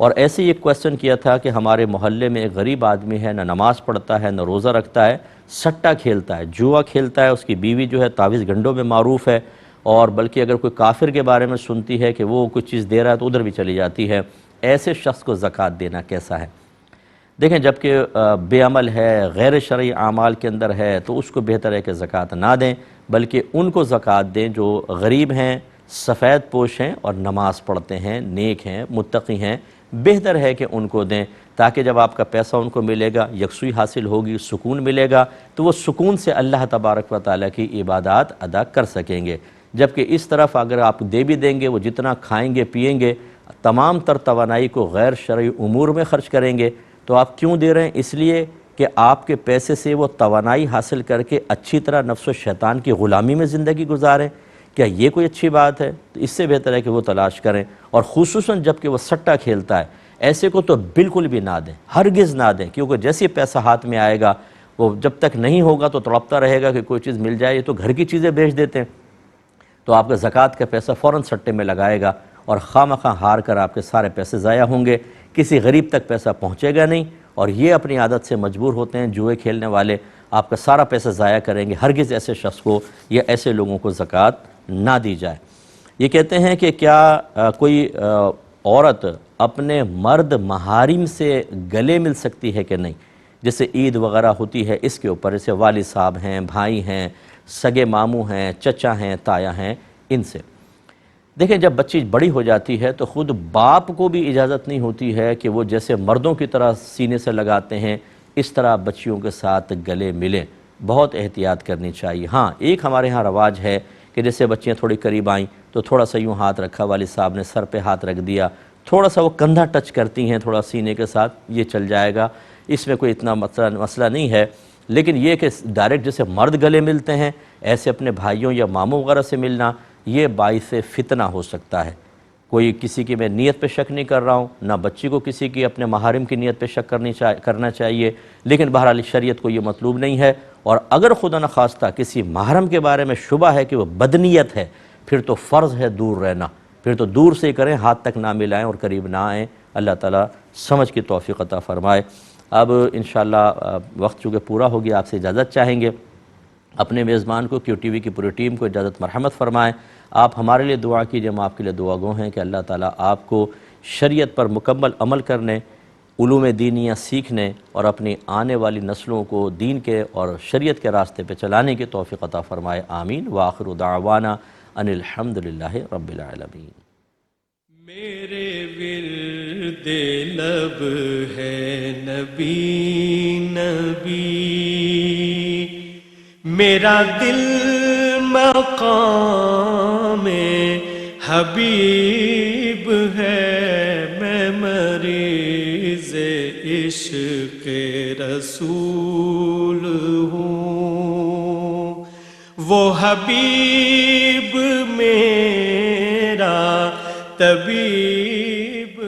اور ایسے یہ کویسچن کیا تھا کہ ہمارے محلے میں ایک غریب آدمی ہے، نہ نماز پڑھتا ہے، نہ روزہ رکھتا ہے، سٹا کھیلتا ہے، جوا کھیلتا ہے، اس کی بیوی جو ہے تعویذ گنڈوں میں معروف ہے، اور بلکہ اگر کوئی کافر کے بارے میں سنتی ہے کہ وہ کچھ چیز دے رہا ہے تو ادھر بھی چلی جاتی ہے، ایسے شخص کو زکوٰۃ دینا کیسا ہے؟ دیکھیں، جب کہ بے عمل ہے، غیر شرعی اعمال کے اندر ہے، تو اس کو بہتر ہے کہ زکوٰۃ نہ دیں، بلکہ ان کو زکوٰۃ دیں جو غریب ہیں، سفید پوش ہیں اور نماز پڑھتے ہیں، نیک ہیں، متقی ہیں، بہتر ہے کہ ان کو دیں، تاکہ جب آپ کا پیسہ ان کو ملے گا، یکسوئی حاصل ہوگی، سکون ملے گا، تو وہ سکون سے اللہ تبارک و تعالیٰ کی عبادات ادا کر سکیں گے۔ جبکہ اس طرف اگر آپ دے بھی دیں گے، وہ جتنا کھائیں گے پیئیں گے، تمام تر توانائی کو غیر شرعی امور میں خرچ کریں گے، تو آپ کیوں دے رہے ہیں؟ اس لیے کہ آپ کے پیسے سے وہ توانائی حاصل کر کے اچھی طرح نفس و شیطان کی غلامی میں زندگی گزاریں، کیا یہ کوئی اچھی بات ہے؟ تو اس سے بہتر ہے کہ وہ تلاش کریں، اور خصوصاً جب کہ وہ سٹا کھیلتا ہے، ایسے کو تو بالکل بھی نہ دیں، ہرگز نہ دیں، کیونکہ جیسے پیسہ ہاتھ میں آئے گا، وہ جب تک نہیں ہوگا تو تڑپتا رہے گا کہ کوئی چیز مل جائے، یہ تو گھر کی چیزیں بیچ دیتے ہیں، تو آپ کا زکوٰۃ کا پیسہ فوراً سٹے میں لگائے گا اور خواہ ہار کر آپ کے سارے پیسے ضائع ہوں گے، کسی غریب تک پیسہ پہنچے گا نہیں، اور یہ اپنی عادت سے مجبور ہوتے ہیں جوئے کھیلنے والے، آپ کا سارا پیسہ ضائع کریں گے۔ ہرگز ایسے شخص کو یا ایسے لوگوں کو زکوٰۃ نہ دی جائے۔ یہ کہتے ہیں کہ کیا کوئی عورت اپنے مرد محارم سے گلے مل سکتی ہے کہ نہیں؟ جیسے عید وغیرہ ہوتی ہے، اس کے اوپر جیسے والد صاحب ہیں، بھائی ہیں، سگے ماموں ہیں، چچا ہیں، تایا ہیں، ان سے۔ دیکھیں جب بچی بڑی ہو جاتی ہے تو خود باپ کو بھی اجازت نہیں ہوتی ہے کہ وہ جیسے مردوں کی طرح سینے سے لگاتے ہیں اس طرح بچیوں کے ساتھ گلے ملیں۔ بہت احتیاط کرنی چاہیے۔ ہاں ایک ہمارے ہاں رواج ہے کہ جیسے بچیاں تھوڑی قریب آئیں تو تھوڑا سا یوں ہاتھ رکھا، والد صاحب نے سر پہ ہاتھ رکھ دیا، تھوڑا سا وہ کندھا ٹچ کرتی ہیں تھوڑا سینے کے ساتھ، یہ چل جائے گا، اس میں کوئی اتنا مسئلہ نہیں ہے۔ لیکن یہ کہ ڈائریکٹ جیسے مرد گلے ملتے ہیں ایسے اپنے بھائیوں یا ماموں وغیرہ سے ملنا، یہ باعث فتنہ ہو سکتا ہے۔ کوئی کسی کی میں نیت پہ شک نہیں کر رہا ہوں، نہ بچی کو کسی کی اپنے محارم کی نیت پہ شک کرنا چاہیے، لیکن بہرحال شریعت کو یہ مطلوب نہیں ہے۔ اور اگر خدا نخواستہ کسی محرم کے بارے میں شبہ ہے کہ وہ بدنیت ہے، پھر تو فرض ہے دور رہنا، پھر تو دور سے ہی کریں، ہاتھ تک نہ ملائیں اور قریب نہ آئیں۔ اللہ تعالیٰ سمجھ کی توفیق عطا فرمائے۔ اب انشاءاللہ وقت چونکہ پورا ہو گیا، آپ سے اجازت چاہیں گے۔ اپنے میزبان کو، کیو ٹی وی کی پوری ٹیم کو اجازت مرحمت فرمائیں۔ آپ ہمارے لیے دعا کیجئے، ہم آپ کے لیے دعا گو ہیں کہ اللہ تعالیٰ آپ کو شریعت پر مکمل عمل کرنے، علوم دینیہ سیکھنے اور اپنی آنے والی نسلوں کو دین کے اور شریعت کے راستے پہ چلانے کی توفیق عطا فرمائے، آمین۔ وآخر دعوانا ان الحمدللہ رب العالمین۔ میرے ورد لب ہے نبی نبی، میرا دل مقام حبیب ہے، میں مریض عشق رسول ہوں، وہ حبیب میرا طبیب